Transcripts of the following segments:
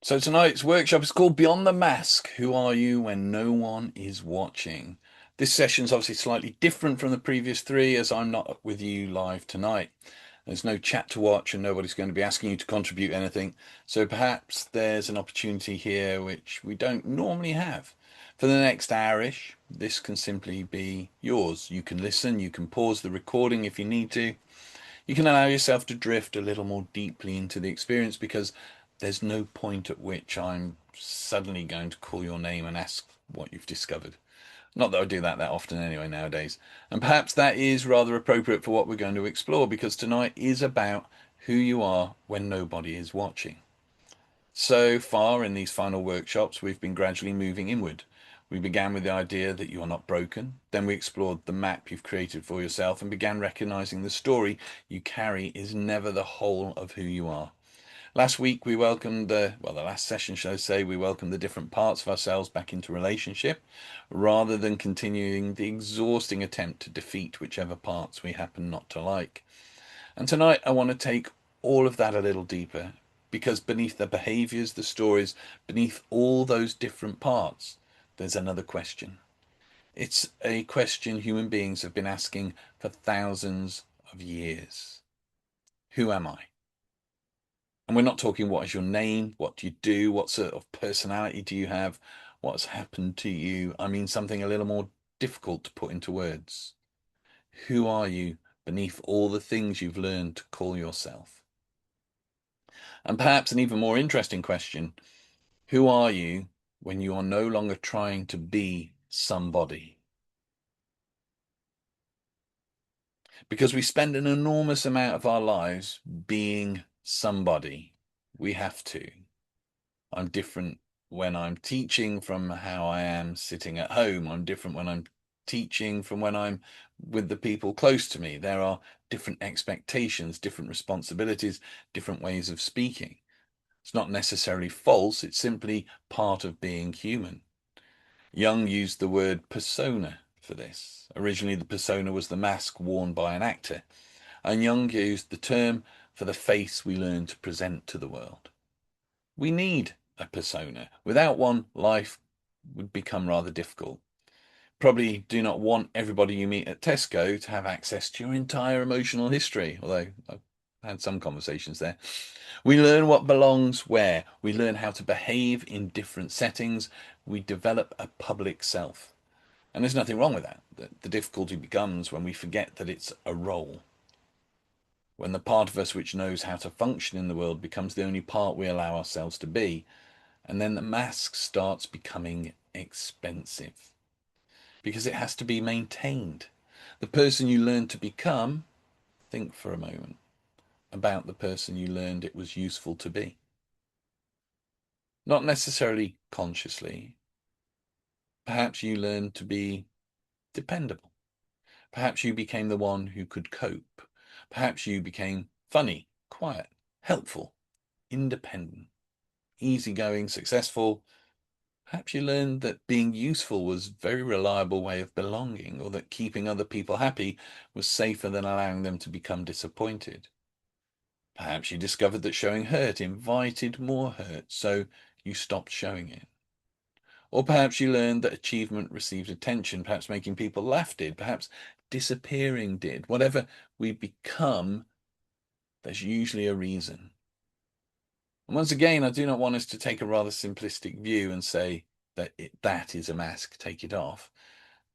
So tonight's workshop is called Beyond the Mask. Who are you when no one is watching? This session is obviously slightly different from the previous three as I'm not with you live tonight. There's no chat to watch and nobody's going to be asking you to contribute anything. So perhaps there's an opportunity here which we don't normally have. For the next hour-ish, this can simply be yours. You can listen, you can pause the recording if you need to. You can allow yourself to drift a little more deeply into the experience because there's no point at which I'm suddenly going to call your name and ask what you've discovered. Not that I do that often anyway nowadays. And perhaps that is rather appropriate for what we're going to explore because tonight is about who you are when nobody is watching. So far in these final workshops, we've been gradually moving inward. We began with the idea that you are not broken. Then we explored the map you've created for yourself and began recognizing the story you carry is never the whole of who you are. Last week we welcomed the last session, shall I say, we welcomed the different parts of ourselves back into relationship rather than continuing the exhausting attempt to defeat whichever parts we happen not to like. And tonight I want to take all of that a little deeper because beneath the behaviors, the stories, beneath all those different parts, there's another question. It's a question human beings have been asking for thousands of years. Who am I? And we're not talking what is your name, what do you do, what sort of personality do you have, what's happened to you. I mean something a little more difficult to put into words. Who are you beneath all the things you've learned to call yourself? And perhaps an even more interesting question, who are you when you are no longer trying to be somebody? Because we spend an enormous amount of our lives being somebody. We have to. I'm different when I'm teaching from how I am sitting at home. I'm different when I'm teaching from when I'm with the people close to me. There are different expectations, different responsibilities, different ways of speaking. It's not necessarily false, it's simply part of being human. Jung used the word persona for this. Originally, the persona was the mask worn by an actor, and Jung used the term for the face we learn to present to the world. We need a persona. Without one, life would become rather difficult. Probably do not want everybody you meet at Tesco to have access to your entire emotional history, although I've had some conversations there. We learn what belongs where. We learn how to behave in different settings. We develop a public self. And there's nothing wrong with that. The difficulty becomes when we forget that it's a role. When the part of us which knows how to function in the world becomes the only part we allow ourselves to be. And then the mask starts becoming expensive because it has to be maintained. The person you learn to become, think for a moment about the person you learned it was useful to be. Not necessarily consciously. Perhaps you learned to be dependable. Perhaps you became the one who could cope. Perhaps you became funny, quiet, helpful, independent, easygoing, successful. Perhaps you learned that being useful was a very reliable way of belonging, or that keeping other people happy was safer than allowing them to become disappointed. Perhaps you discovered that showing hurt invited more hurt, so you stopped showing it. Or perhaps you learned that achievement received attention, perhaps making people laugh did, perhaps disappearing did. Whatever we become, there's usually a reason. And once again, I do not want us to take a rather simplistic view and say that that is a mask, take it off,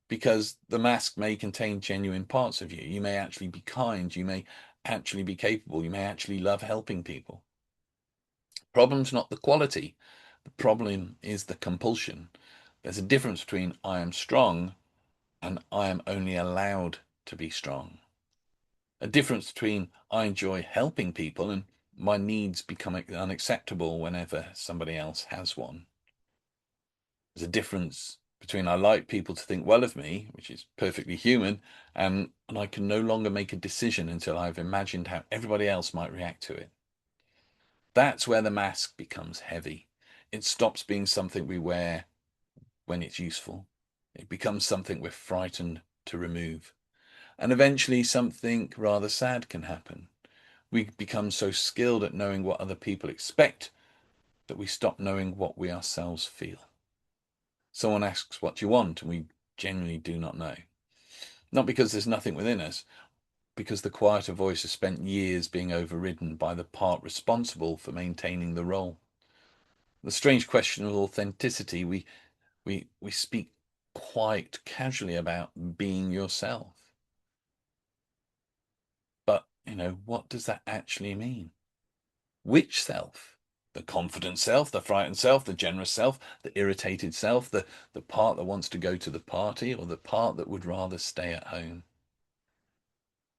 because the mask may contain genuine parts of you. You may actually be kind, you may actually be capable, you may actually love helping people. Problem's not the quality, the problem is the compulsion. There's a difference between I am strong and I am only allowed to be strong. A difference between I enjoy helping people and my needs become unacceptable whenever somebody else has one. There's a difference between I like people to think well of me, which is perfectly human, and I can no longer make a decision until I've imagined how everybody else might react to it. That's where the mask becomes heavy. It stops being something we wear when it's useful. It becomes something we're frightened to remove. And eventually something rather sad can happen. We become so skilled at knowing what other people expect that we stop knowing what we ourselves feel. Someone asks what you want, and we genuinely do not know. Not because there's nothing within us, because the quieter voice has spent years being overridden by the part responsible for maintaining the role. The strange question of authenticity, we speak quite casually about being yourself. But, what does that actually mean? Which self? The confident self, the frightened self, the generous self, the irritated self, the part that wants to go to the party, or the part that would rather stay at home?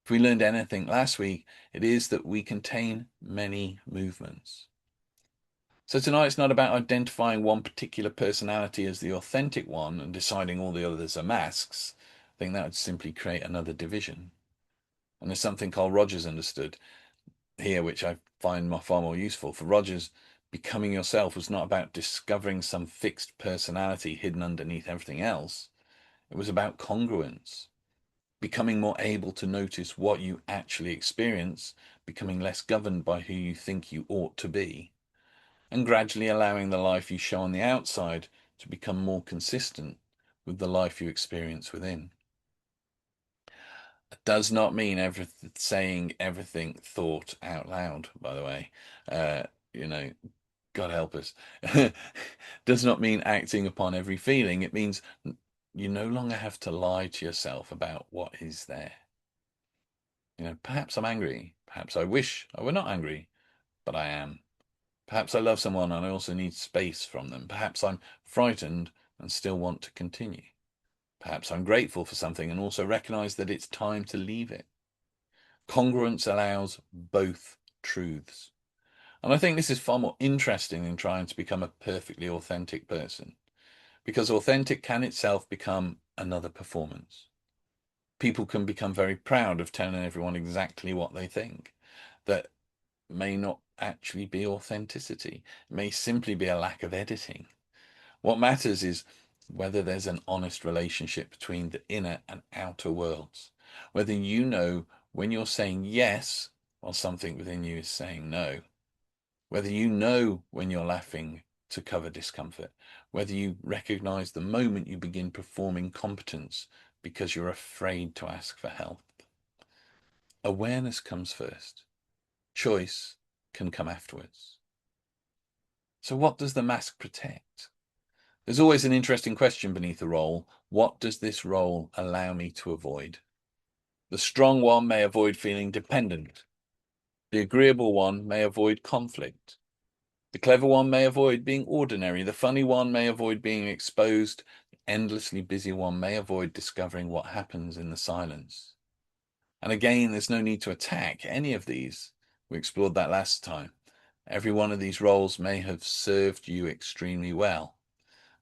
If we learned anything last week, it is that we contain many movements. So tonight it's not about identifying one particular personality as the authentic one and deciding all the others are masks. I think that would simply create another division. And there's something Carl Rogers understood here, which I find far more useful. For Rogers, becoming yourself was not about discovering some fixed personality hidden underneath everything else. It was about congruence, becoming more able to notice what you actually experience, becoming less governed by who you think you ought to be, and gradually allowing the life you show on the outside to become more consistent with the life you experience within. It does not mean saying everything thought out loud, by the way. Uh, you know, God help us. Does not mean acting upon every feeling. It means you no longer have to lie to yourself about what is there. Perhaps I'm angry. Perhaps I wish I were not angry, but I am. Perhaps I love someone and I also need space from them. Perhaps I'm frightened and still want to continue. Perhaps I'm grateful for something and also recognize that it's time to leave it. Congruence allows both truths. And I think this is far more interesting than trying to become a perfectly authentic person, because authentic can itself become another performance. People can become very proud of telling everyone exactly what they think. That may not actually be authenticity. It may simply be a lack of editing. What matters is whether there's an honest relationship between the inner and outer worlds. Whether you know when you're saying yes while something within you is saying no. Whether you know when you're laughing to cover discomfort. Whether you recognize the moment you begin performing competence because you're afraid to ask for help. Awareness comes first. Choice can come afterwards. So what does the mask protect? There's always an interesting question beneath a role. What does this role allow me to avoid? The strong one may avoid feeling dependent. The agreeable one may avoid conflict. The clever one may avoid being ordinary. The funny one may avoid being exposed. The endlessly busy one may avoid discovering what happens in the silence. And again, there's no need to attack any of these. We explored that last time. Every one of these roles may have served you extremely well.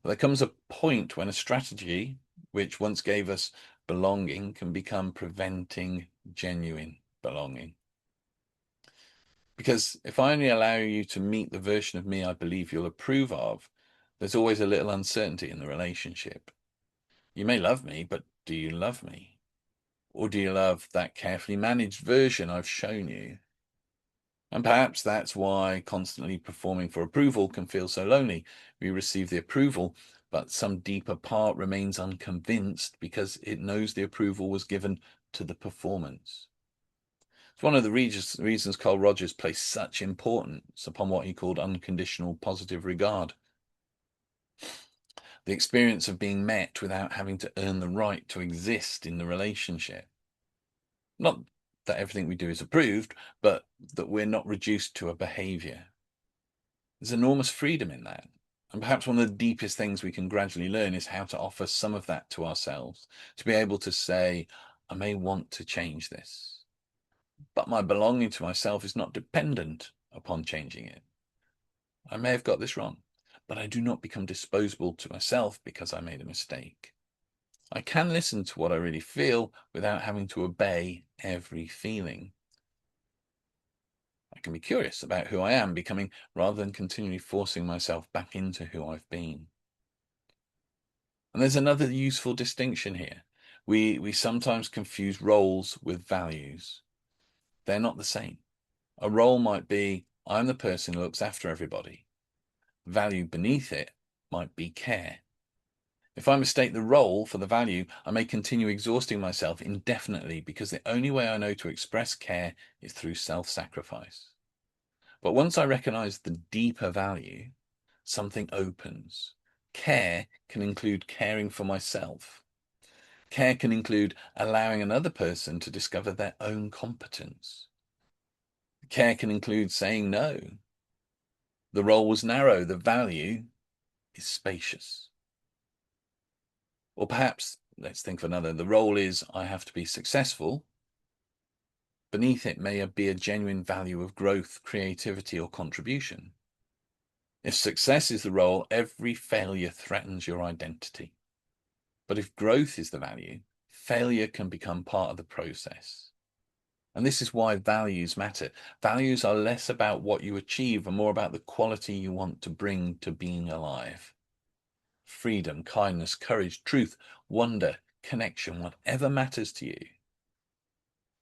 But there comes a point when a strategy, which once gave us belonging, can become preventing genuine belonging. Because if I only allow you to meet the version of me I believe you'll approve of, there's always a little uncertainty in the relationship. You may love me, but do you love me? Or do you love that carefully managed version I've shown you? And perhaps that's why constantly performing for approval can feel so lonely. We receive the approval, but some deeper part remains unconvinced because it knows the approval was given to the performance. It's one of the reasons Carl Rogers placed such importance upon what he called unconditional positive regard. The experience of being met without having to earn the right to exist in the relationship. Not that everything we do is approved, but that we're not reduced to a behavior. There's enormous freedom in that. And perhaps one of the deepest things we can gradually learn is how to offer some of that to ourselves, to be able to say, I may want to change this, but my belonging to myself is not dependent upon changing it. I may have got this wrong, but I do not become disposable to myself because I made a mistake. I can listen to what I really feel without having to obey every feeling. I can be curious about who I am becoming rather than continually forcing myself back into who I've been. And there's another useful distinction here. We sometimes confuse roles with values. They're not the same. A role might be, I'm the person who looks after everybody. Value beneath it might be care. If I mistake the role for the value, I may continue exhausting myself indefinitely because the only way I know to express care is through self-sacrifice. But once I recognize the deeper value, something opens. Care can include caring for myself. Care can include allowing another person to discover their own competence. Care can include saying no. The role was narrow, the value is spacious. Or perhaps, let's think of another, the role is I have to be successful. Beneath it may be a genuine value of growth, creativity, or contribution. If success is the role, every failure threatens your identity. But if growth is the value, failure can become part of the process. And this is why values matter. Values are less about what you achieve and more about the quality you want to bring to being alive. Freedom, kindness, courage, truth, wonder, connection, whatever matters to you.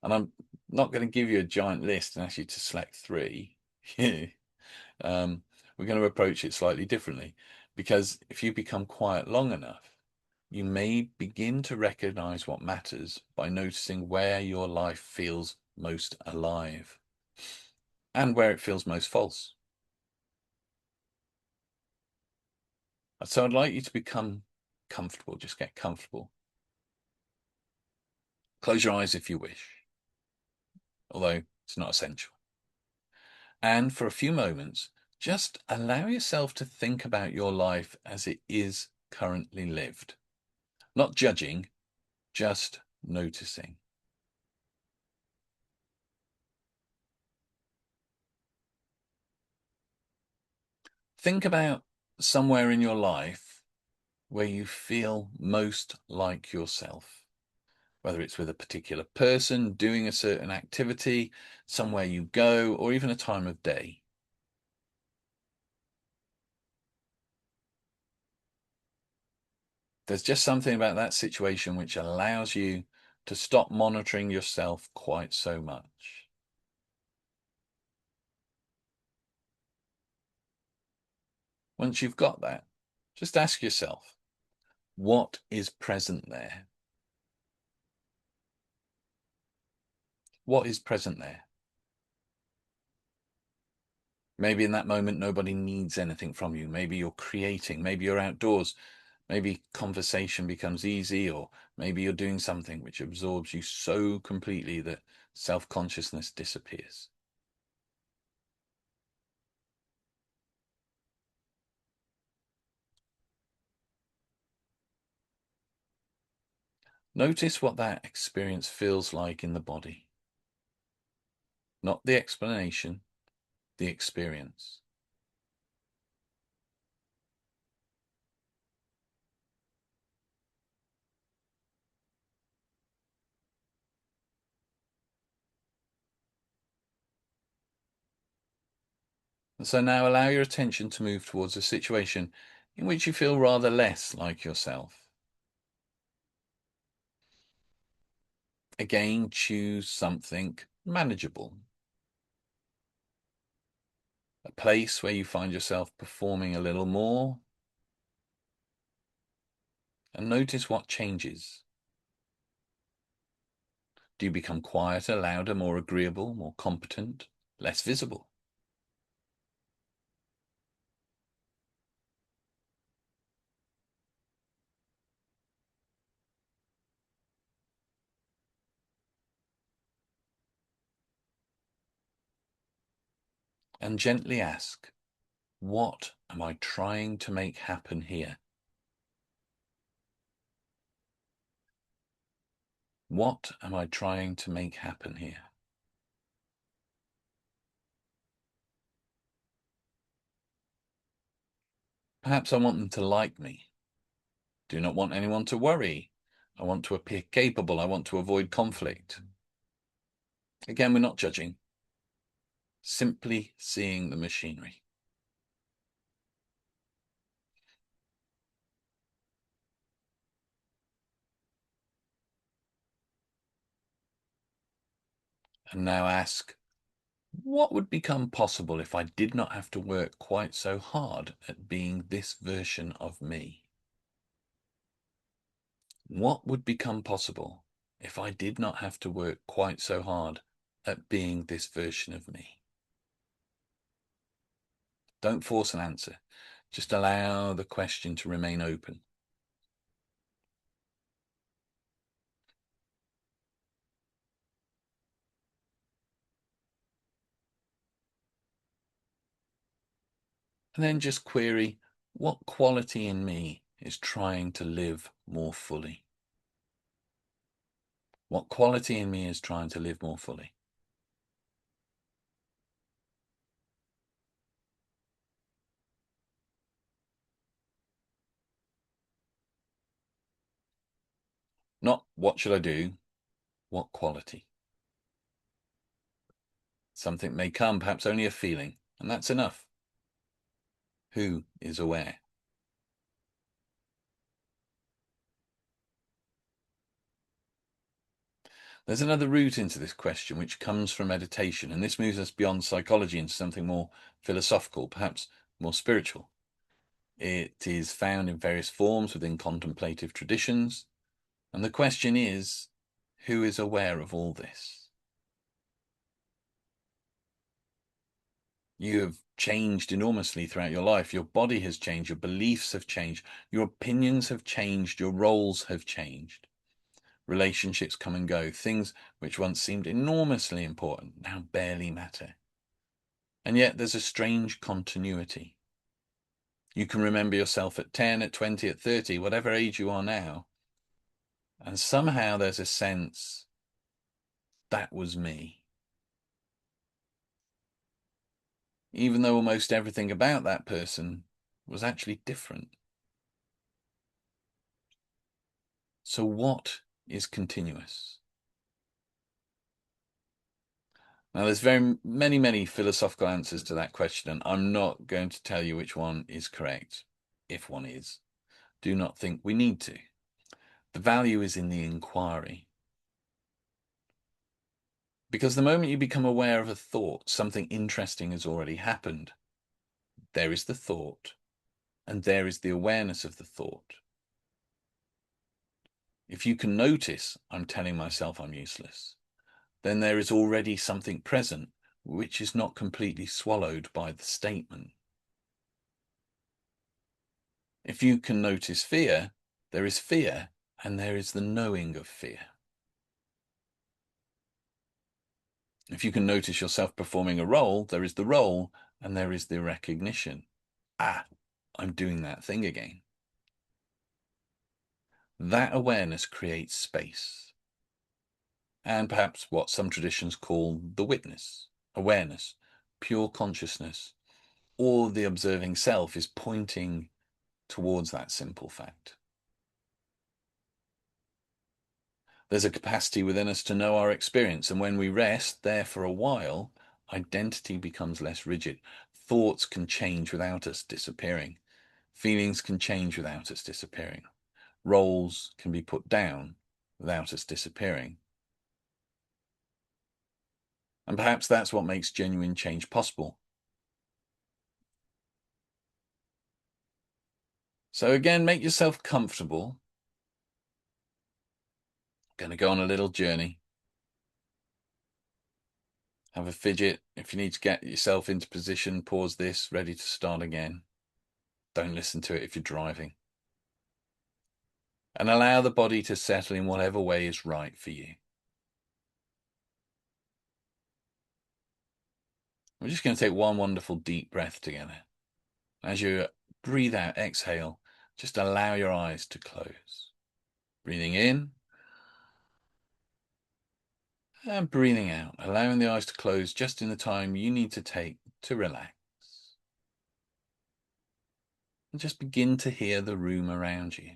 And I'm not going to give you a giant list and ask you to select 3. We're going to approach it slightly differently, because if you become quiet long enough, you may begin to recognize what matters by noticing where your life feels most alive and where it feels most false. So I'd like you to become comfortable, just get comfortable. Close your eyes if you wish, although it's not essential. And for a few moments, just allow yourself to think about your life as it is currently lived. Not judging, just noticing. Think about somewhere in your life where you feel most like yourself, whether it's with a particular person, doing a certain activity, somewhere you go, or even a time of day. There's just something about that situation which allows you to stop monitoring yourself quite so much. Once you've got that, just ask yourself, what is present there? What is present there? Maybe in that moment, nobody needs anything from you. Maybe you're creating, maybe you're outdoors, maybe conversation becomes easy, or maybe you're doing something which absorbs you so completely that self-consciousness disappears. Notice what that experience feels like in the body. Not the explanation, the experience. And so now allow your attention to move towards a situation in which you feel rather less like yourself. Again, choose something manageable. A place where you find yourself performing a little more. And notice what changes. Do you become quieter, louder, more agreeable, more competent, less visible? And gently ask, what am I trying to make happen here? What am I trying to make happen here? Perhaps I want them to like me. Do not want anyone to worry. I want to appear capable. I want to avoid conflict. Again, we're not judging, simply seeing the machinery. And now ask, What would become possible if I did not have to work quite so hard at being this version of me? What would become possible if I did not have to work quite so hard at being this version of me? Don't force an answer. Just allow the question to remain open. And then just query, what quality in me is trying to live more fully? What quality in me is trying to live more fully? Not what should I do? What quality? Something may come, perhaps only a feeling, and that's enough. Who is aware? There's another route into this question which comes from meditation, and this moves us beyond psychology into something more philosophical, perhaps more spiritual. It is found in various forms within contemplative traditions, and the question is, who is aware of all this? You have changed enormously throughout your life. Your body has changed, your beliefs have changed, your opinions have changed, your roles have changed. Relationships come and go. Things which once seemed enormously important now barely matter. And yet there's a strange continuity. You can remember yourself at 10, at 20, at 30, whatever age you are now. And somehow there's a sense, that was me. Even though almost everything about that person was actually different. So what is continuous? Now, there's very many philosophical answers to that question, and I'm not going to tell you which one is correct, if one is. Do not think we need to. The value is in the inquiry. Because the moment you become aware of a thought, something interesting has already happened. There is the thought, and there is the awareness of the thought. If you can notice, I'm telling myself I'm useless, then there is already something present which is not completely swallowed by the statement. If you can notice fear, there is fear, and there is the knowing of fear. If you can notice yourself performing a role, there is the role, and there is the recognition. Ah, I'm doing that thing again. That awareness creates space. And perhaps what some traditions call the witness, awareness, pure consciousness, or the observing self is pointing towards that simple fact. There's a capacity within us to know our experience, and when we rest there for a while, identity becomes less rigid. Thoughts can change without us disappearing. Feelings can change without us disappearing. Roles can be put down without us disappearing. And perhaps that's what makes genuine change possible. So again, make yourself comfortable. Going to go on a little journey. Have a fidget. If you need to get yourself into position, pause this, ready to start again. Don't listen to it if you're driving. And allow the body to settle in whatever way is right for you. We're just going to take one wonderful deep breath together. As you breathe out, exhale, just allow your eyes to close. Breathing in and breathing out, allowing the eyes to close just in the time you need to take to relax. And just begin to hear the room around you.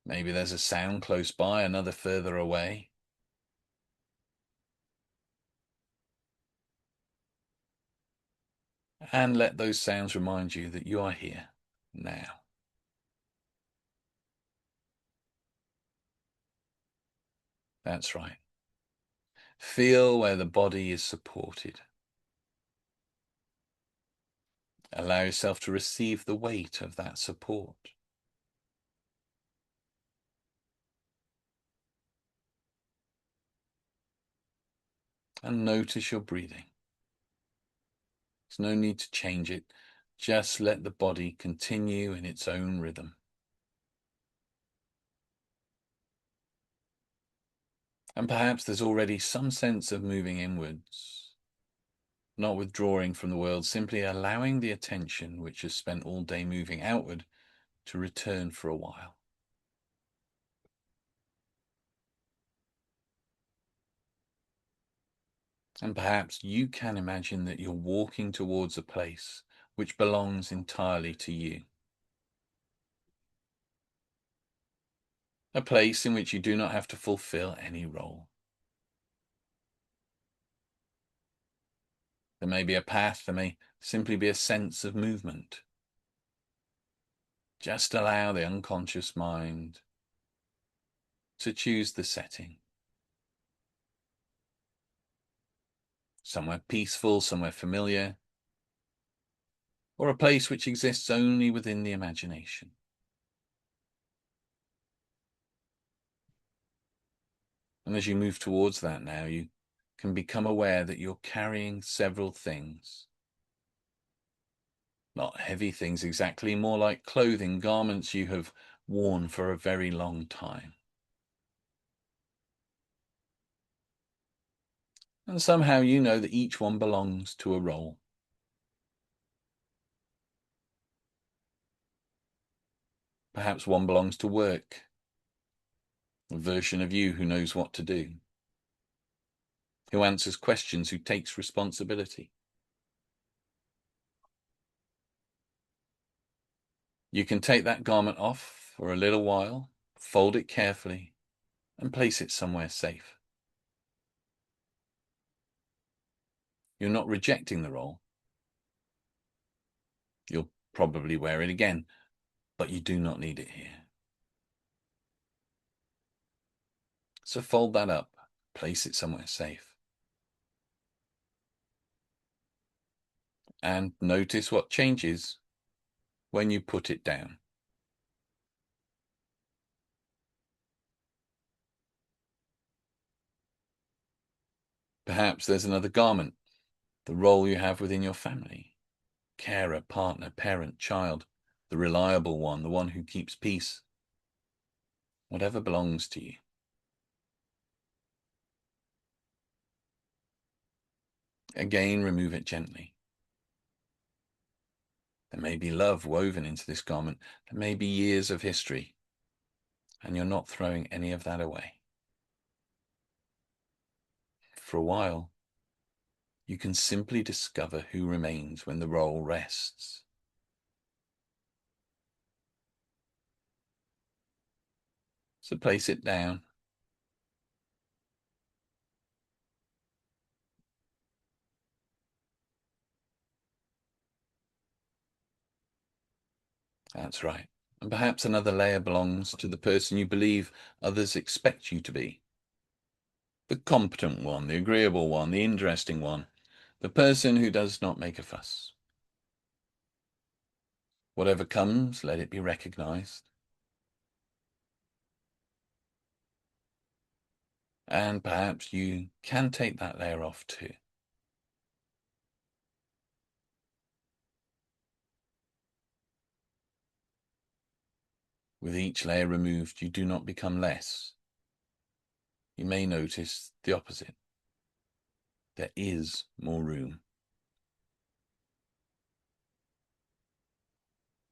Maybe there's a sound close by, another further away. And let those sounds remind you that you are here now. That's right. Feel where the body is supported. Allow yourself to receive the weight of that support. And notice your breathing. There's no need to change it. Just let the body continue in its own rhythm. And perhaps there's already some sense of moving inwards, not withdrawing from the world, simply allowing the attention which has spent all day moving outward to return for a while. And perhaps you can imagine that you're walking towards a place which belongs entirely to you. A place in which you do not have to fulfill any role. There may be a path, there may simply be a sense of movement. Just allow the unconscious mind to choose the setting. Somewhere peaceful, somewhere familiar, or a place which exists only within the imagination. And as you move towards that now, you can become aware that you're carrying several things. Not heavy things exactly, more like clothing, garments you have worn for a very long time. And somehow you know that each one belongs to a role. Perhaps one belongs to work, a version of you who knows what to do, who answers questions, who takes responsibility. You can take that garment off for a little while, fold it carefully, and place it somewhere safe. You're not rejecting the role. You'll probably wear it again, but you do not need it here. So fold that up, place it somewhere safe. And notice what changes when you put it down. Perhaps there's another garment, the role you have within your family. Carer, partner, parent, child, the reliable one, the one who keeps peace. Whatever belongs to you. Again, remove it gently. There may be love woven into this garment. There may be years of history, and you're not throwing any of that away. For a while, you can simply discover who remains when the role rests. So place it down. That's right. And perhaps another layer belongs to the person you believe others expect you to be. The competent one, the agreeable one, the interesting one, the person who does not make a fuss. Whatever comes, let it be recognized. And perhaps you can take that layer off too. With each layer removed, you do not become less. You may notice the opposite. There is more room.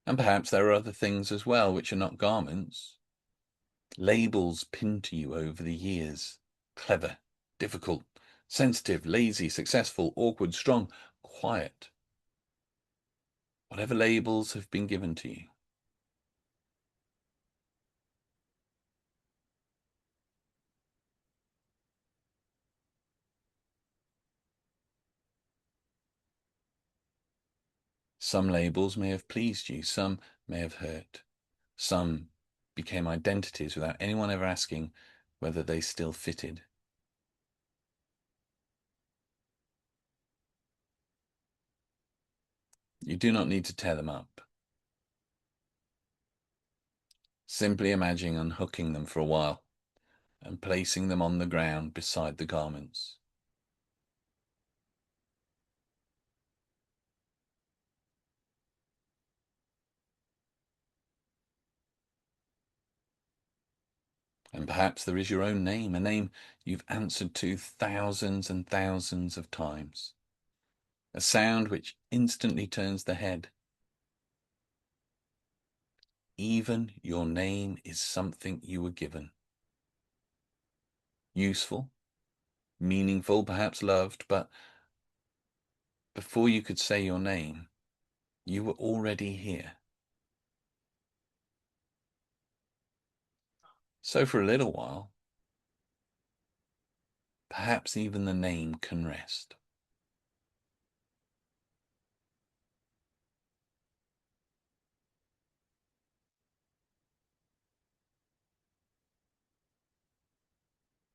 And perhaps there are other things as well which are not garments. Labels pinned to you over the years. Clever, difficult, sensitive, lazy, successful, awkward, strong, quiet. Whatever labels have been given to you. Some labels may have pleased you, some may have hurt. Some became identities without anyone ever asking whether they still fitted. You do not need to tear them up. Simply imagine unhooking them for a while and placing them on the ground beside the garments. And perhaps there is your own name, a name you've answered to thousands and thousands of times, a sound which instantly turns the head. Even your name is something you were given. Useful, meaningful, perhaps loved, but before you could say your name, you were already here. So for a little while, perhaps even the name can rest.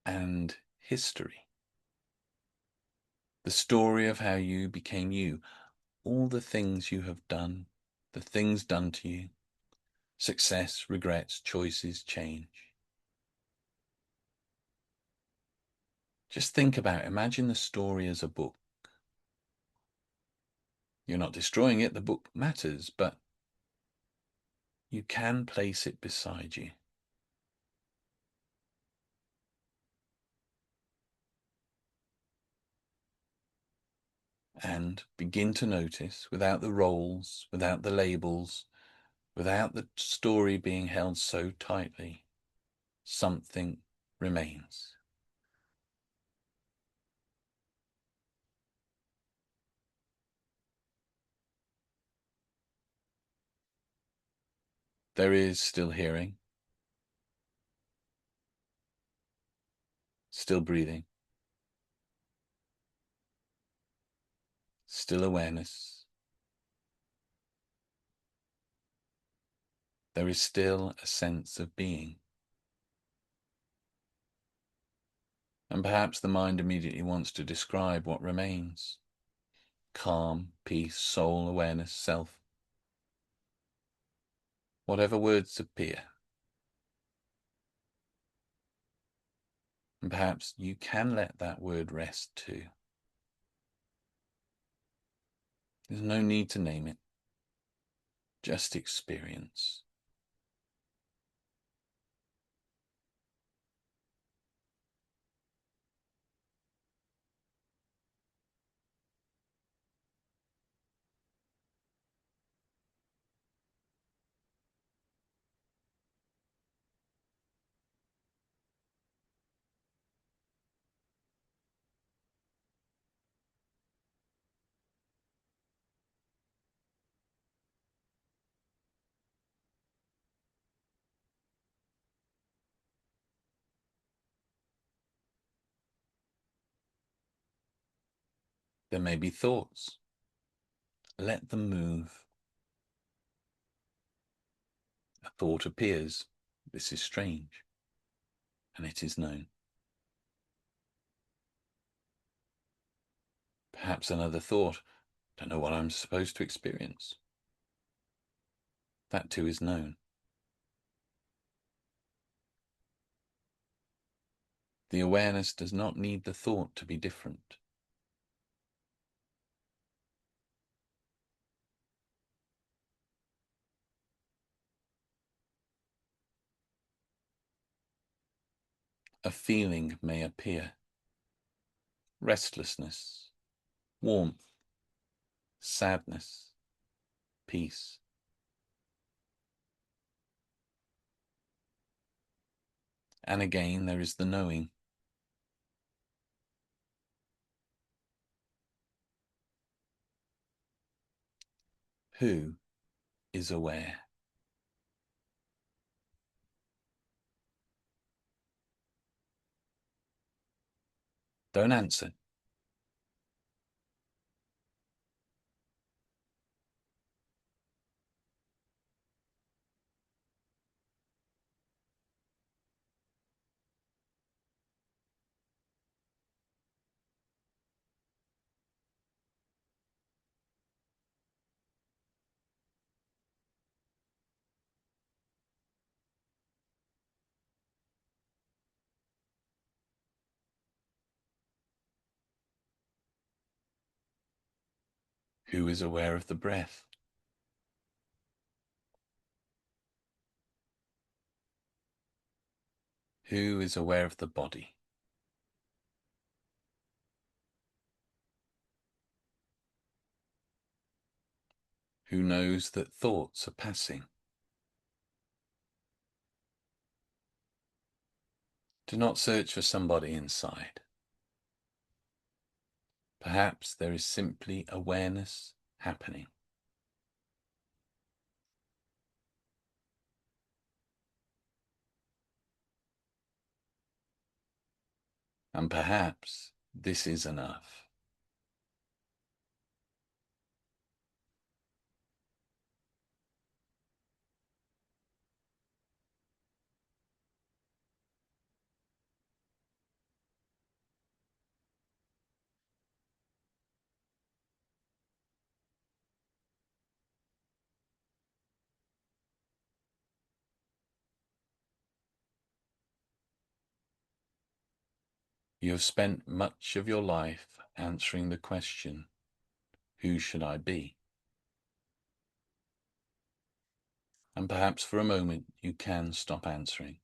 And history, the story of how you became you, all the things you have done, the things done to you, success, regrets, choices, change. Just think about it. Imagine the story as a book. You're not destroying it, the book matters, but you can place it beside you. And begin to notice, without the roles, without the labels, without the story being held so tightly, something remains. There is still hearing, still breathing, still awareness. There is still a sense of being. And perhaps the mind immediately wants to describe what remains. Calm, peace, soul, awareness, self. Whatever words appear. And perhaps you can let that word rest too. There's no need to name it. Just experience. There may be thoughts. Let them move. A thought appears. This is strange. And it is known. Perhaps another thought. Don't know what I'm supposed to experience. That too is known. The awareness does not need the thought to be different. A feeling may appear. Restlessness, warmth, sadness, peace. And again, there is the knowing. Who is aware? Don't answer. Who is aware of the breath? Who is aware of the body? Who knows that thoughts are passing? Do not search for somebody inside. Perhaps there is simply awareness happening. And perhaps this is enough. You have spent much of your life answering the question, who should I be? And perhaps for a moment you can stop answering.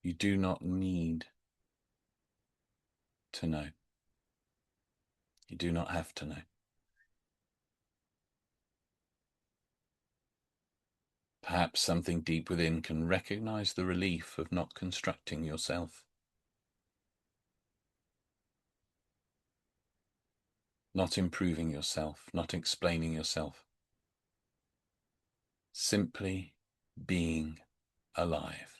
You do not need to know. You do not have to know. Perhaps something deep within can recognize the relief of not constructing yourself, not improving yourself, not explaining yourself, simply being alive.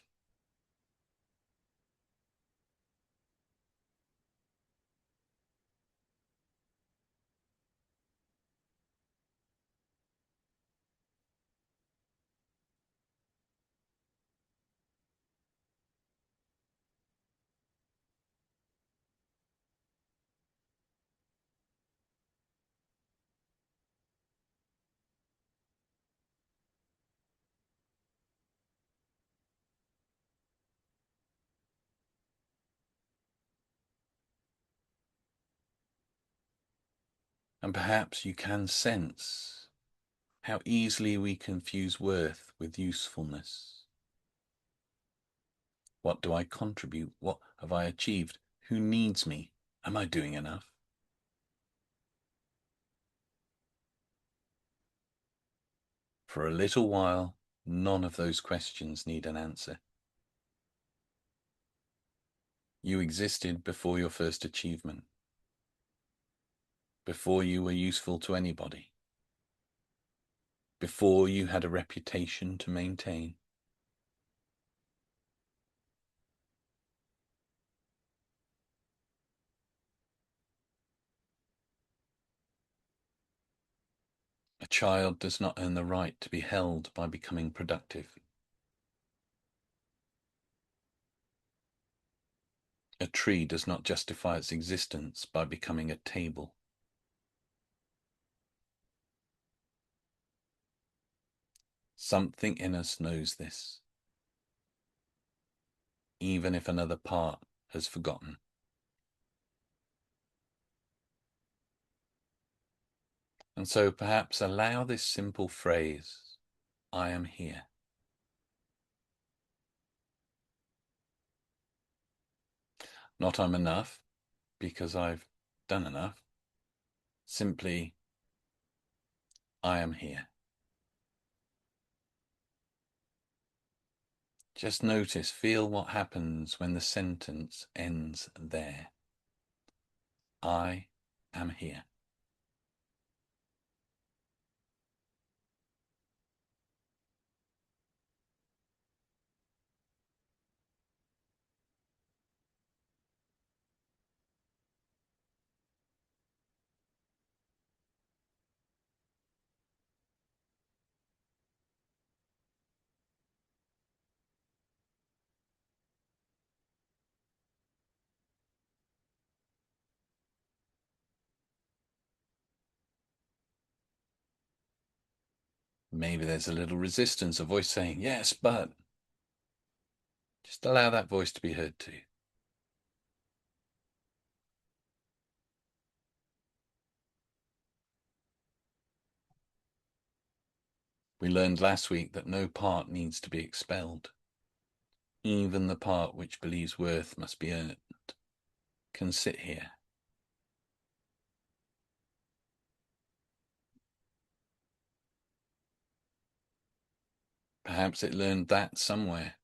And perhaps you can sense how easily we confuse worth with usefulness. What do I contribute? What have I achieved? Who needs me? Am I doing enough? For a little while, none of those questions need an answer. You existed before your first achievement, before you were useful to anybody, before you had a reputation to maintain. A child does not earn the right to be held by becoming productive. A tree does not justify its existence by becoming a table. Something in us knows this, even if another part has forgotten. And so perhaps allow this simple phrase, I am here. Not I'm enough, because I've done enough. Simply, I am here. Just notice, feel what happens when the sentence ends there. I am here. Maybe there's a little resistance, a voice saying, yes, but. Just allow that voice to be heard too. We learned last week that no part needs to be expelled. Even the part which believes worth must be earned can sit here. Perhaps it learned that somewhere.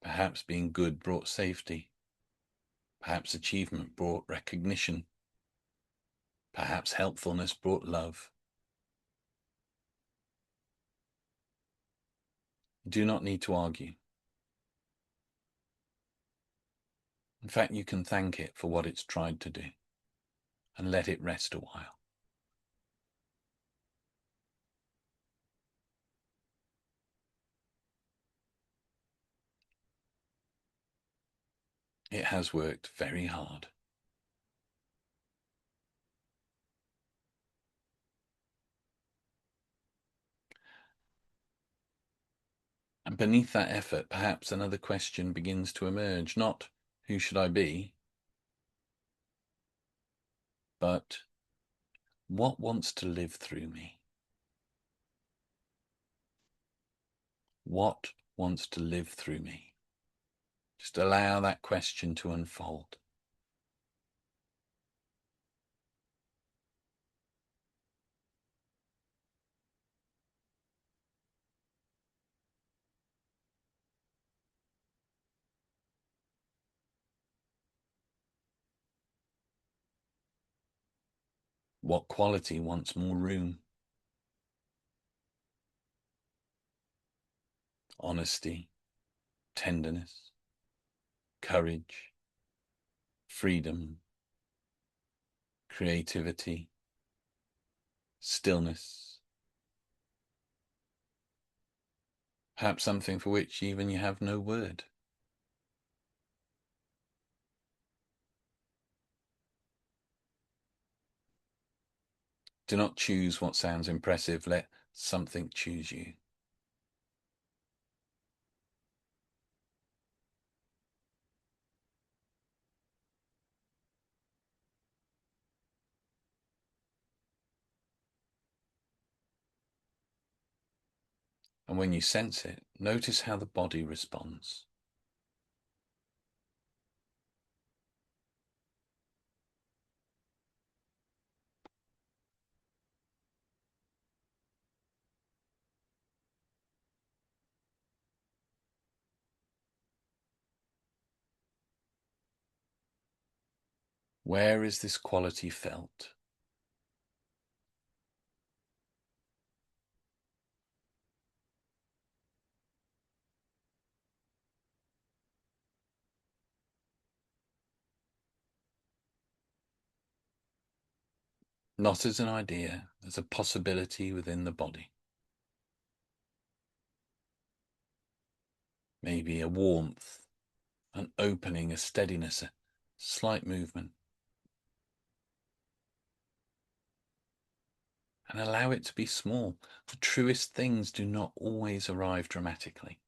Perhaps being good brought safety. Perhaps achievement brought recognition. Perhaps helpfulness brought love. You do not need to argue. In fact, you can thank it for what it's tried to do and let it rest a while. It has worked very hard. And beneath that effort, perhaps another question begins to emerge. Not, who should I be? But, what wants to live through me? What wants to live through me? Just allow that question to unfold. What quality wants more room? Honesty, tenderness, courage, freedom, creativity, stillness. Perhaps something for which even you have no word. Do not choose what sounds impressive. Let something choose you. And when you sense it, notice how the body responds. Where is this quality felt? Not as an idea, as a possibility within the body. Maybe a warmth, an opening, a steadiness, a slight movement. And allow it to be small. The truest things do not always arrive dramatically.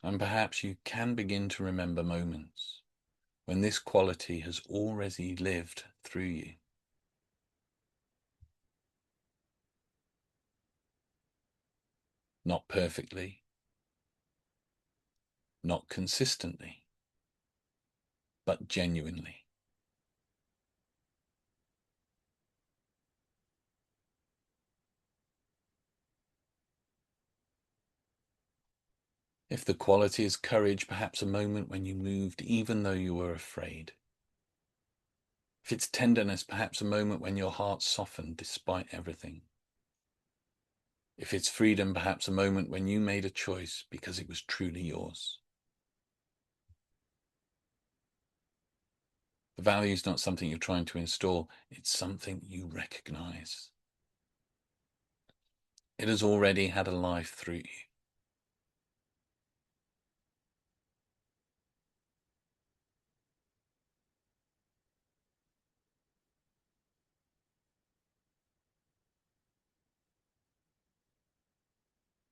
And perhaps you can begin to remember moments when this quality has already lived through you. Not perfectly, not consistently, but genuinely. If the quality is courage, perhaps a moment when you moved even though you were afraid. If it's tenderness, perhaps a moment when your heart softened despite everything. If it's freedom, perhaps a moment when you made a choice because it was truly yours. The value is not something you're trying to install, it's something you recognize. It has already had a life through you.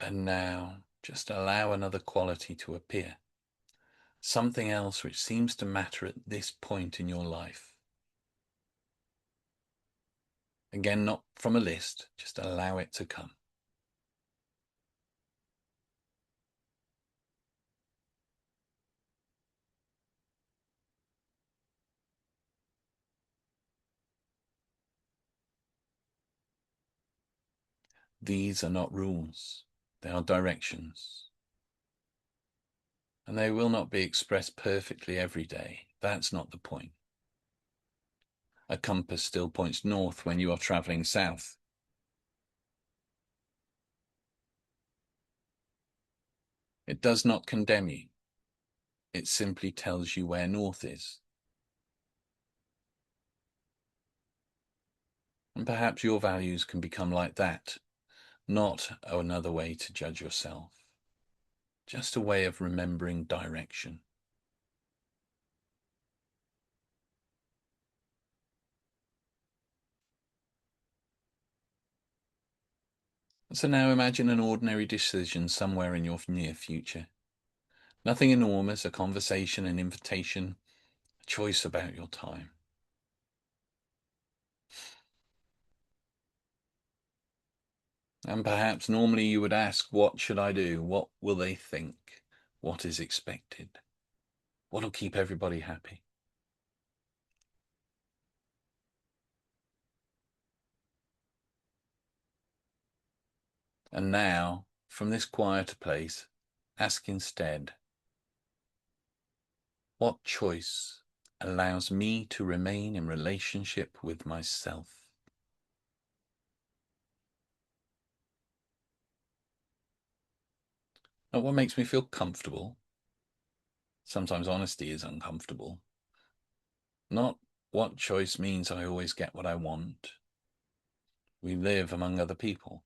And now, just allow another quality to appear. Something else which seems to matter at this point in your life. Again, not from a list, just allow it to come. These are not rules, they are directions. And they will not be expressed perfectly every day. That's not the point. A compass still points north when you are traveling south. It does not condemn you. It simply tells you where north is. And perhaps your values can become like that, not another way to judge yourself, just a way of remembering direction. So now imagine an ordinary decision somewhere in your near future. Nothing enormous, a conversation, an invitation, a choice about your time. And perhaps normally you would ask, what should I do? What will they think? What is expected? What will keep everybody happy? And now, from this quieter place, ask instead, what choice allows me to remain in relationship with myself? Not what makes me feel comfortable. Sometimes honesty is uncomfortable. Not what choice means I always get what I want. We live among other people.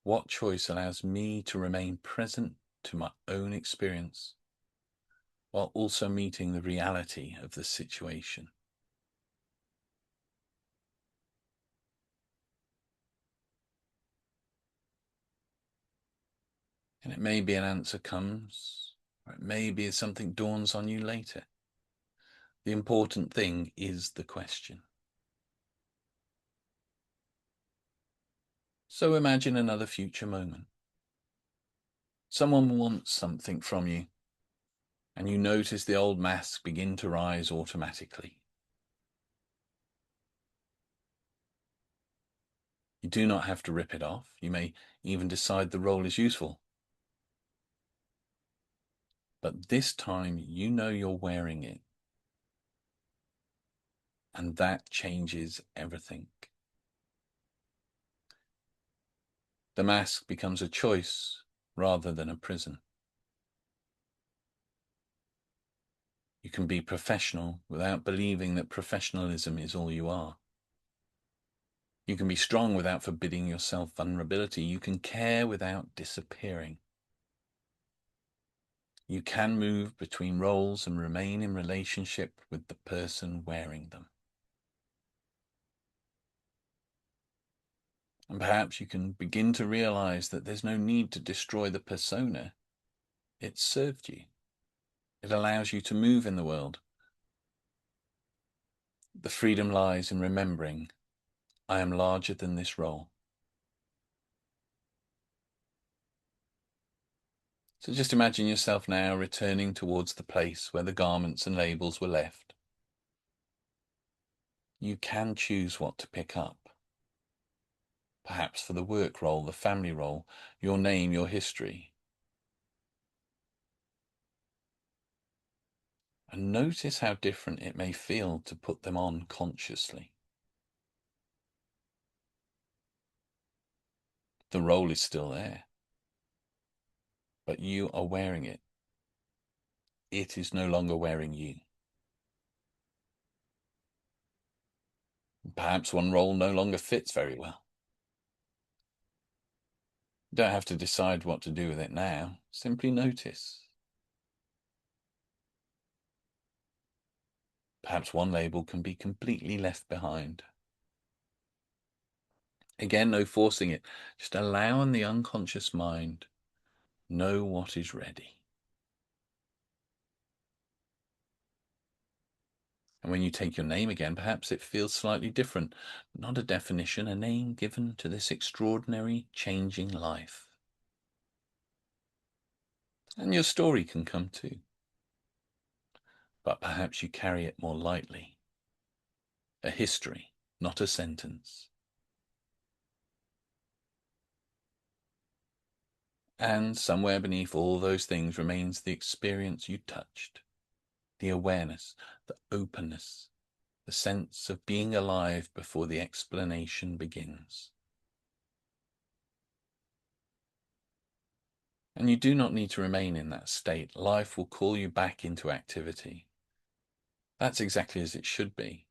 What choice allows me to remain present to my own experience while also meeting the reality of the situation? And it may be an answer comes, or it may be something dawns on you later. The important thing is the question. So imagine another future moment. Someone wants something from you, and you notice the old masks begin to rise automatically. You do not have to rip it off. You may even decide the role is useful. But this time you know you're wearing it. And that changes everything. The mask becomes a choice rather than a prison. You can be professional without believing that professionalism is all you are. You can be strong without forbidding yourself vulnerability. You can care without disappearing. You can move between roles and remain in relationship with the person wearing them. And perhaps you can begin to realize that there's no need to destroy the persona. It served you. It allows you to move in the world. The freedom lies in remembering, I am larger than this role. So just imagine yourself now returning towards the place where the garments and labels were left. You can choose what to pick up. Perhaps for the work role, the family role, your name, your history. And notice how different it may feel to put them on consciously. The role is still there, but you are wearing it. It is no longer wearing you. Perhaps one role no longer fits very well. You don't have to decide what to do with it now. Simply notice. Perhaps one label can be completely left behind. Again, no forcing it. Just allowing the unconscious mind know what is ready. And when you take your name again, perhaps it feels slightly different. Not a definition, a name given to this extraordinary, changing life. And your story can come too. But perhaps you carry it more lightly. A history, not a sentence. And somewhere beneath all those things remains the experience you touched, the awareness, the openness, the sense of being alive before the explanation begins. And you do not need to remain in that state. Life will call you back into activity. That's exactly as it should be.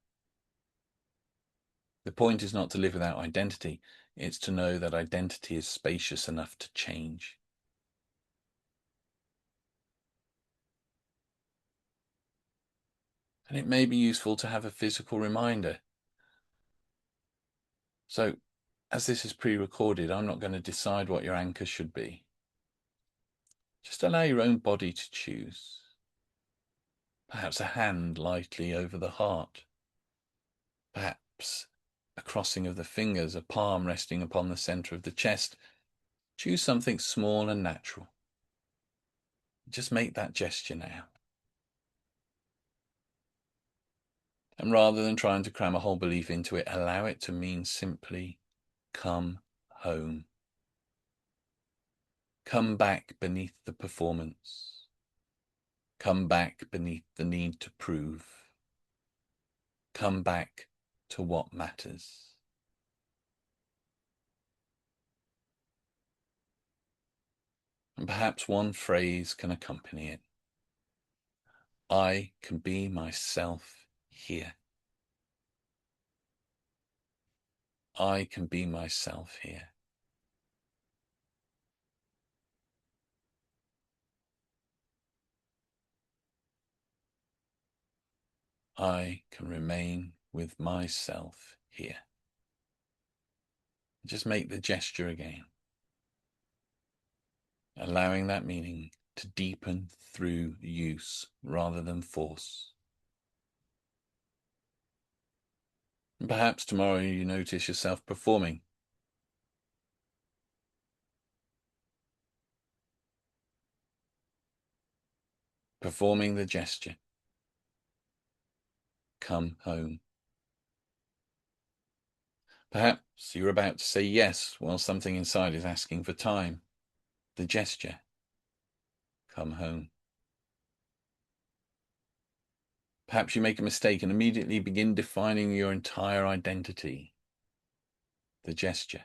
The point is not to live without identity. It's to know that identity is spacious enough to change. And it may be useful to have a physical reminder. So, as this is pre-recorded, I'm not going to decide what your anchor should be. Just allow your own body to choose. Perhaps a hand lightly over the heart. Perhaps a crossing of the fingers, a palm resting upon the center of the chest. Choose something small and natural. Just make that gesture now. And rather than trying to cram a whole belief into it, allow it to mean simply, come home. Come back beneath the performance. Come back beneath the need to prove. Come back to what matters. And perhaps one phrase can accompany it. I can be myself here. I can be myself here. I can remain with myself here. Just make the gesture again, allowing that meaning to deepen through use rather than force. And perhaps tomorrow you notice yourself performing. Performing the gesture. Come home. Perhaps you're about to say yes while something inside is asking for time. The gesture. Come home. Perhaps you make a mistake and immediately begin defining your entire identity. The gesture.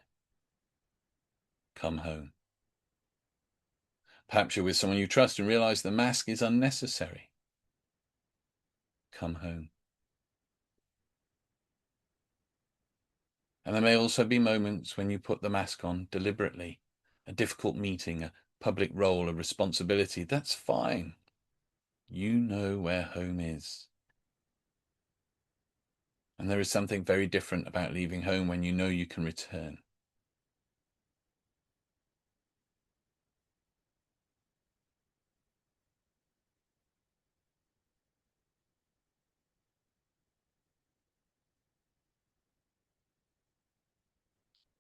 Come home. Perhaps you're with someone you trust and realize the mask is unnecessary. Come home. And there may also be moments when you put the mask on deliberately. A difficult meeting, a public role, a responsibility. That's fine. You know where home is. And there is something very different about leaving home when you know you can return.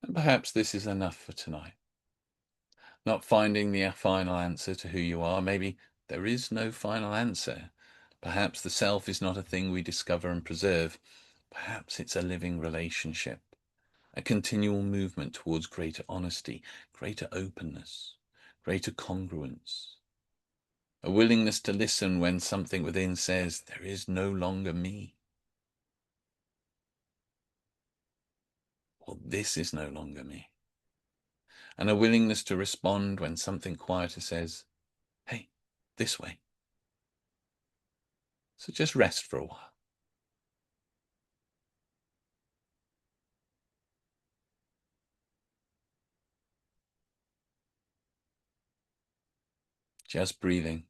And perhaps this is enough for tonight. Not finding the final answer to who you are. Maybe there is no final answer. Perhaps the self is not a thing we discover and preserve. Perhaps it's a living relationship, a continual movement towards greater honesty, greater openness, greater congruence, a willingness to listen when something within says, there is no longer me, or this is no longer me, and a willingness to respond when something quieter says, hey, this way. So just rest for a while. Just breathing.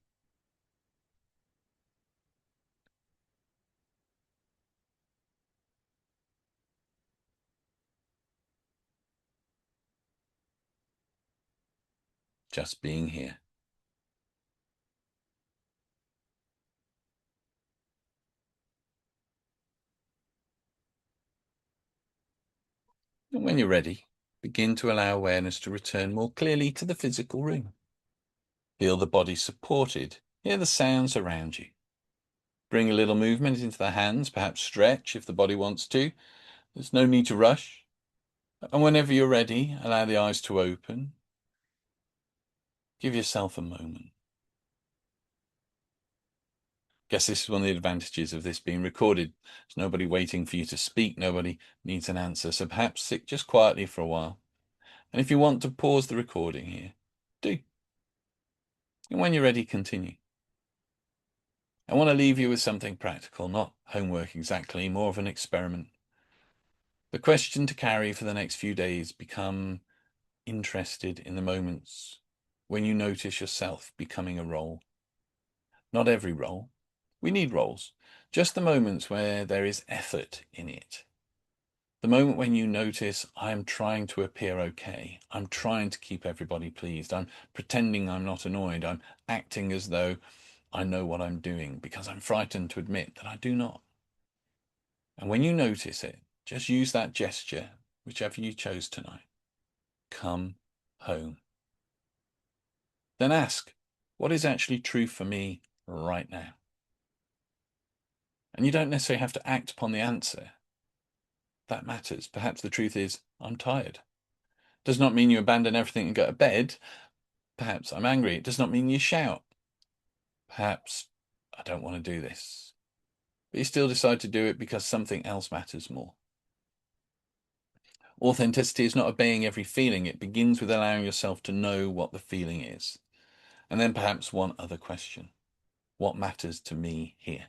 Just being here. And when you're ready, begin to allow awareness to return more clearly to the physical room. Feel the body supported. Hear the sounds around you. Bring a little movement into the hands, perhaps stretch if the body wants to. There's no need to rush. And whenever you're ready, allow the eyes to open. Give yourself a moment. Guess this is one of the advantages of this being recorded. There's nobody waiting for you to speak. Nobody needs an answer. So perhaps sit just quietly for a while. And if you want to pause the recording here, do. And when you're ready, continue. I want to leave you with something practical, not homework exactly, more of an experiment. The question to carry for the next few days: become interested in the moments when you notice yourself becoming a role. Not every role. We need roles. Just the moments where there is effort in it. The moment when you notice, I'm trying to appear okay. I'm trying to keep everybody pleased. I'm pretending I'm not annoyed. I'm acting as though I know what I'm doing because I'm frightened to admit that I do not. And when you notice it, just use that gesture, whichever you chose tonight. Come home. Then ask, what is actually true for me right now? And you don't necessarily have to act upon the answer. That matters. Perhaps the truth is, I'm tired. Does not mean you abandon everything and go to bed. Perhaps I'm angry. It does not mean you shout. Perhaps I don't want to do this. But you still decide to do it because something else matters more. Authenticity is not obeying every feeling. It begins with allowing yourself to know what the feeling is. And then perhaps one other question. What matters to me here?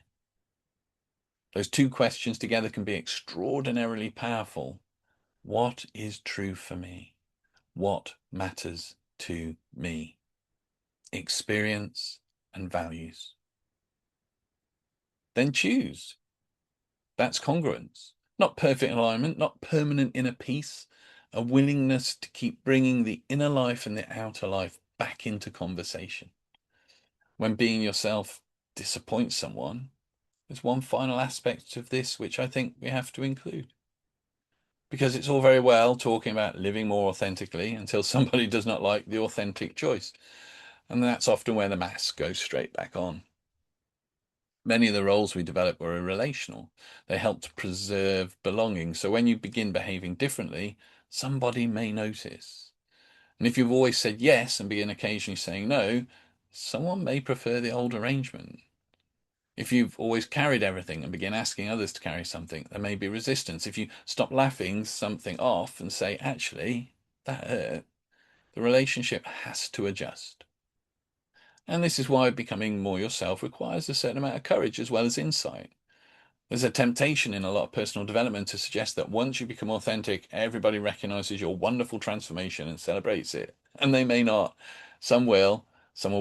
Those two questions together can be extraordinarily powerful. What is true for me? What matters to me? Experience and values. Then choose. That's congruence. Not perfect alignment, not permanent inner peace, a willingness to keep bringing the inner life and the outer life back into conversation. When being yourself disappoints someone, there's one final aspect of this which I think we have to include. Because it's all very well talking about living more authentically until somebody does not like the authentic choice. And that's often where the mask goes straight back on. Many of the roles we developed were relational. They helped preserve belonging. So when you begin behaving differently, somebody may notice. And if you've always said yes and begin occasionally saying no, someone may prefer the old arrangement. If you've always carried everything and begin asking others to carry something, there may be resistance. If you stop laughing something off and say, actually, that hurt, the relationship has to adjust. And this is why becoming more yourself requires a certain amount of courage as well as insight. There's a temptation in a lot of personal development to suggest that once you become authentic, everybody recognizes your wonderful transformation and celebrates it. And they may not. Some will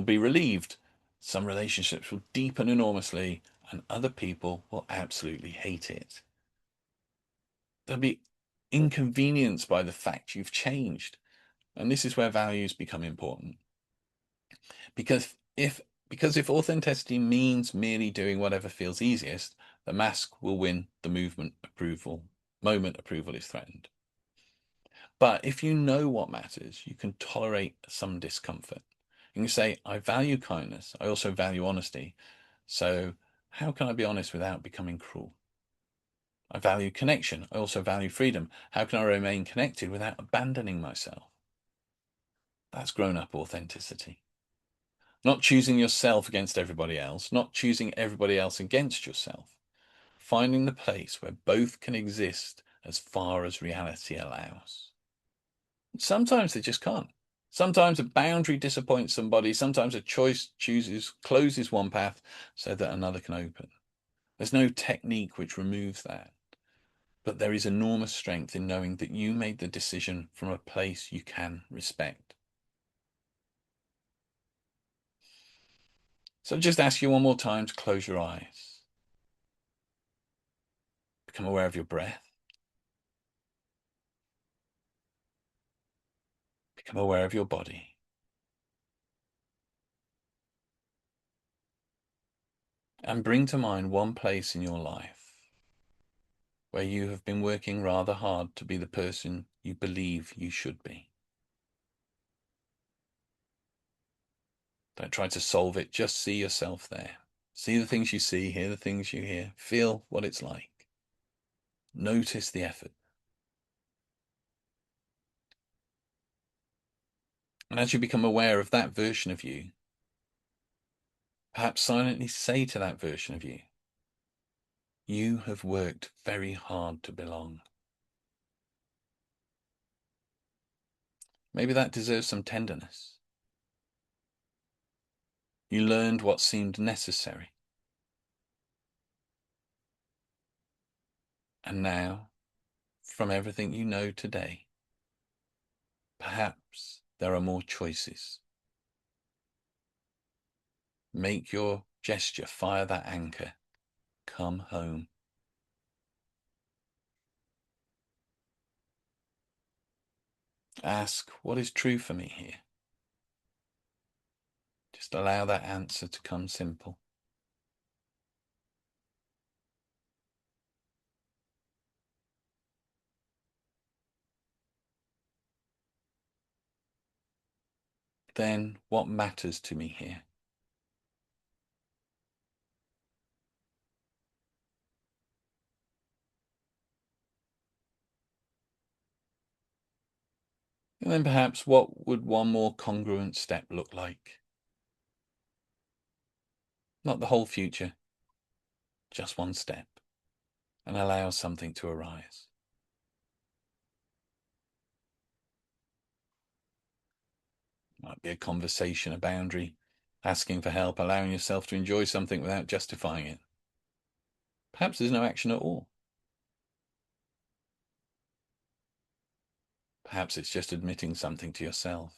be relieved. Some relationships will deepen enormously, and other people will absolutely hate it. They'll be inconvenienced by the fact you've changed. And this is where values become important. Because if authenticity means merely doing whatever feels easiest, the mask will win the moment approval is threatened. But if you know what matters, you can tolerate some discomfort. You can say, I value kindness. I also value honesty. So how can I be honest without becoming cruel? I value connection. I also value freedom. How can I remain connected without abandoning myself? That's grown-up authenticity. Not choosing yourself against everybody else, not choosing everybody else against yourself. Finding the place where both can exist as far as reality allows. Sometimes they just can't. Sometimes a boundary disappoints somebody. Sometimes a choice closes one path so that another can open. There's no technique which removes that. But there is enormous strength in knowing that you made the decision from a place you can respect. So just ask you one more time to close your eyes. Become aware of your breath. Become aware of your body. And bring to mind one place in your life where you have been working rather hard to be the person you believe you should be. Don't try to solve it, just see yourself there. See the things you see, hear the things you hear, feel what it's like. Notice the effort. And as you become aware of that version of you, perhaps silently say to that version of you, you have worked very hard to belong. Maybe that deserves some tenderness. You learned what seemed necessary. And now, from everything you know today, perhaps there are more choices. Make your gesture, fire that anchor. Come home. Ask, what is true for me here? Just allow that answer to come simple. Then, what matters to me here? And then perhaps, what would one more congruent step look like? Not the whole future, just one step, and allow something to arise. Might be a conversation, a boundary, asking for help, allowing yourself to enjoy something without justifying it. Perhaps there's no action at all. Perhaps it's just admitting something to yourself.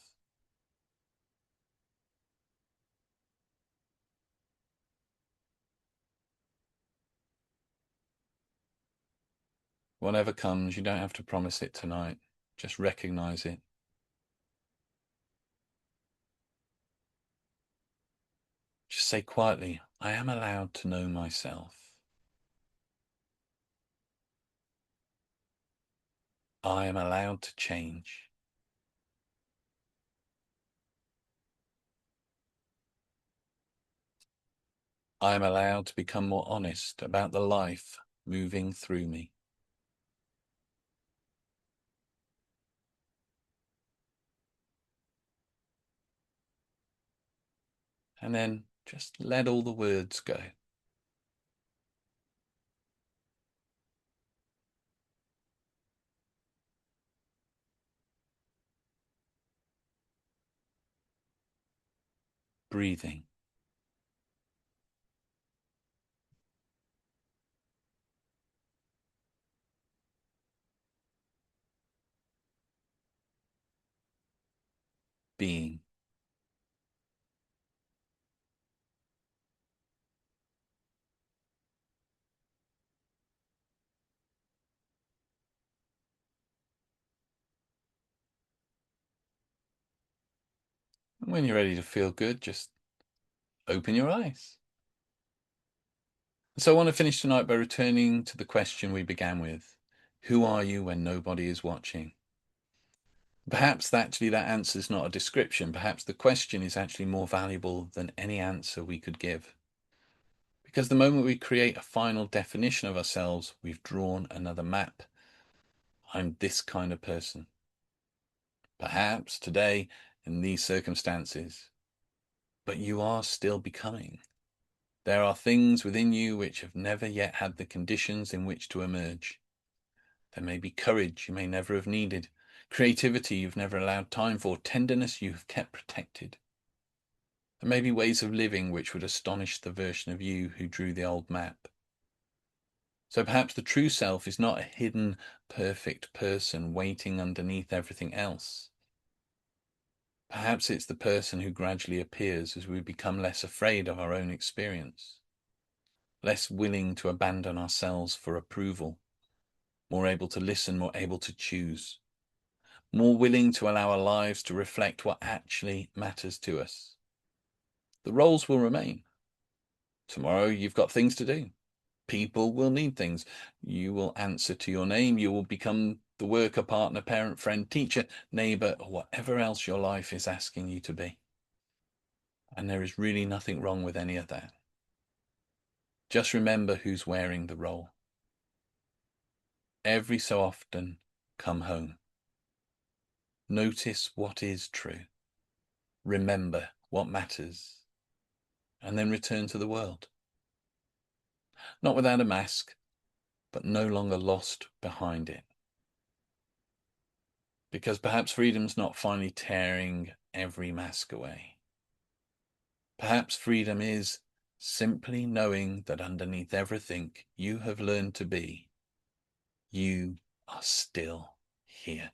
Whatever comes, you don't have to promise it tonight. Just recognize it. Just say quietly, I am allowed to know myself. I am allowed to change. I am allowed to become more honest about the life moving through me. And then just let all the words go. Breathing. Being. And when you're ready to feel good, just open your eyes. So I want to finish tonight by returning to the question we began with. Who are you when nobody is watching? Perhaps actually that answer is not a description. Perhaps the question is actually more valuable than any answer we could give. Because the moment we create a final definition of ourselves, we've drawn another map. I'm this kind of person. Perhaps today, in these circumstances, but you are still becoming. There are things within you which have never yet had the conditions in which to emerge. There may be courage you may never have needed, creativity you've never allowed time for, tenderness you have kept protected. There may be ways of living which would astonish the version of you who drew the old map. So perhaps the true self is not a hidden, perfect person waiting underneath everything else. Perhaps it's the person who gradually appears as we become less afraid of our own experience, less willing to abandon ourselves for approval, more able to listen, more able to choose, more willing to allow our lives to reflect what actually matters to us. The roles will remain. Tomorrow you've got things to do. People will need things. You will answer to your name. You will become the worker, partner, parent, friend, teacher, neighbor, or whatever else your life is asking you to be. And there is really nothing wrong with any of that. Just remember who's wearing the role. Every so often, come home. Notice what is true. Remember what matters. And then return to the world. Not without a mask, but no longer lost behind it. Because perhaps freedom's not finally tearing every mask away. Perhaps freedom is simply knowing that underneath everything you have learned to be, you are still here.